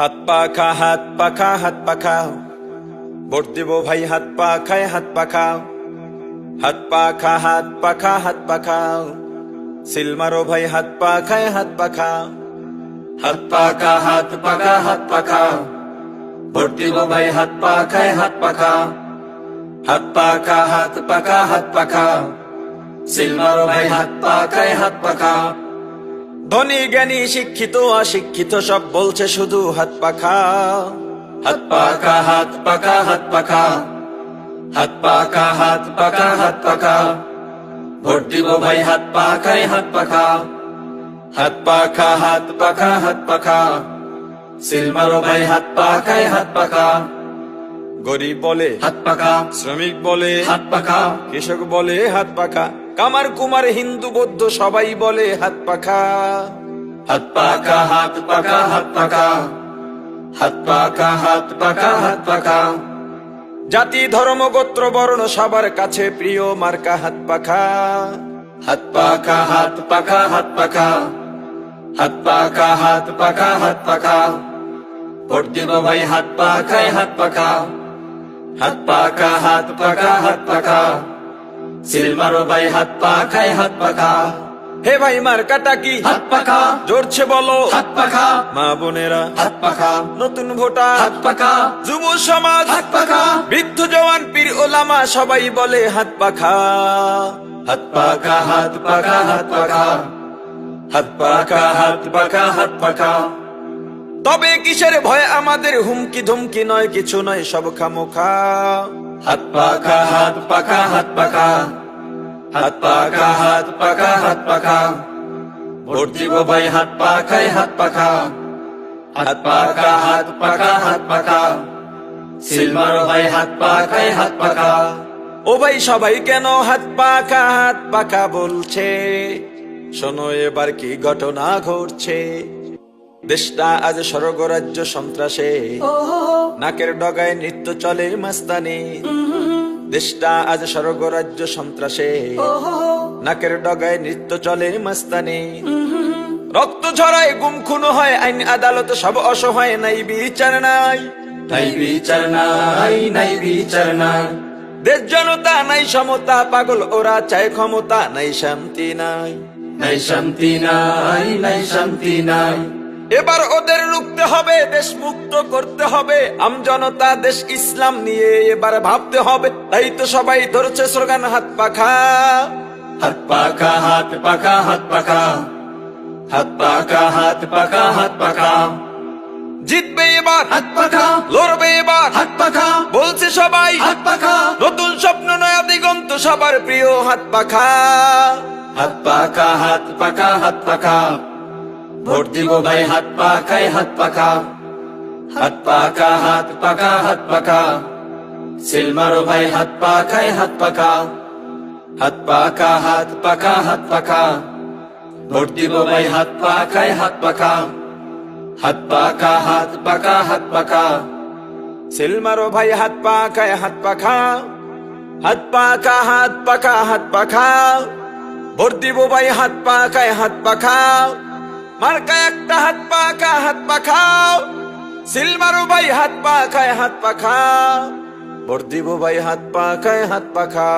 হাত পা খা, হাত পা খা, হাত পা খাও। ভোট দিব ভাই, হাত পা খায়, হাত পা খাও। হাত পা খা, হাত পা খা, হাত পা খাও। সিল মারো ভাই, হাত পা খায়, হাত পা খাও। হাত পা খা, হাত পা খা, হাত পা খাও। ভোট দিব ভাই, হাত পা খায়, হাত পা খাও। হাত পা খা, হাত পা খা, হাত পা খাও। সিল মারো ভাই, হাত পা খায়, হাত পা খাও। ধনী জ্ঞানী শিক্ষিত অশিক্ষিত সব বলছে শুধু হাত পা খাও। হাত পা খা, হাত পা খা, হাত পা খাও। হাত পা খা, হাত পা খা, হাত পা খাও। ভোট দিব ভাই, হাত পা খায়, হাত পা খাও। হাত পা খা, হাত পা খা, হাত পা খাও। সিল মারো ভাই, হাত পা খায়, হাত পা খাও। গরিব বলে হাত পা খাও, শ্রমিক বলে হাত পা খাও। কৃষক বলে হাত পাখা, কামার কুমার হিন্দু বৌদ্ধ সবাই বলে হাত পাখা। হাত পা খা, হাত পা খা, হাত পা খাও। হাত পা খা, হাত পা খা, হাত পা খাও। জাতি ধর্ম গোত্র বর্ণ সবার কাছে প্রিয় মার্কা হাত পাখা। হাত পা খা, হাত পা খা, হাত পা খাও। হাত পা খা, হাত পা খা, হাত পা খাও। ভোট দিব ভাই, হাত পা খায়, হাত পা খাও। হাত পা খা, হাত পা খা, হাত পা খাও। সিল মারো ভাই, হাত পা খায়, হাত পা খাও। হে ভাই মার্কাটা কি? হাত পা খাও, জোরছে বলো। হাত পা খাও। মা বোনেরা হাত পা খাও, নতুন ভোটার, হাত পা খাও। যুব সমাজ, হাত পা খাও। বৃদ্ধ জওয়ান পীর ওলামা সবাই বলে হাত পাখা। হাত পা খা, হাত পা খা, হাত পা খাও। হাত পা খা, হাত পা খা, হাত পা খাও। তবে কিসের ভয় আমাদের, হুমকি ধুমকি নয় কিছু নয় সব খামোখা। হাত পা খা, হাত পা খা, হাত পা খাও। হাত পা খা, হাত পা খা, হাত পা খাও। ভোট দিব ভাই, হাত পা খায়, হাত পা খাও। হাত পা খা, হাত পা খা, হাত পা খাও। সিল মারো ভাই, হাত পা খায়, হাত পা খাও। ও ভাই সবাই কেন হাত পাখা হাত পাখা বলছে? শোনো এবার কি ঘটনা ঘটছে। দেশটা আজ স্বর্গরাজ্য সন্ত্রাসে, নাকের ডগায় নৃত্য চলে মাস্তানি। দেশটা আজ স্বর্গরাজ্য সন্ত্রাসে, নাকের ডগায় নৃত্য চলে মাস্তানি। রক্ত ঝরায়, গুম খুন হয়, আইন আদালত সব অসহায়, নাই বিচার নাই। নাই বিচার নাই, নাই বিচার নাই। দেশ জনতা নাই সমতা, পাগল ওরা চায় ক্ষমতা, নাই শান্তি নাই। নাই শান্তি নাই, নাই শান্তি নাই। এবার ওদের রুখতে হবে, দেশ মুক্ত করতে হবে। আমজনতা দেশ ইসলাম নিয়ে এবার ভাবতে হবে। তাই তো সবাই ধরছে স্লোগান হাত পাখা। হাত পা খা, হাত পা খা, হাত পা খাও। হাত পা খা, হাত পা খা, হাত পা খাও। জিতবে এবার, হাত পা খাও। লড়বে এবার, হাত পা খাও। বলছে সবাই হাত পা খাও। নতুন স্বপ্ন নয়া দিগন্ত সবার প্রিয় হাত পাখা। হাত পা খা, হাত পা খা, হাত পা খাও। ভোট দিব ভাই, হাত পা খায়, হাত পা খাও। হাত পা খা, হাত পা খা, হাত পা খাও। সিল মারো ভাই, হাত পা খায়, হাত পা খাও। হাত পা খা, হাত পা খা, হাত পা খাও। ভোট দিব ভাই, হাত পা খায়, হাত পা খাও। হাত পা খা, হাত পা খা, হাত পা খাও। সিল মারো ভাই, হাত পাখায়, হাত পাখা। হাত পাখা, হাত পাখা, হাত পাখা। ভোট দিব ভাই, হাত পাখায়, হাত পাখা। মার্কা একটা, হাত পাখা, হাত পাখা। সিল মারো ভাই, হাত পাখায়, হাত পাখা। ভোট দিব ভাই, হাত পাখায়, হাত পাখা।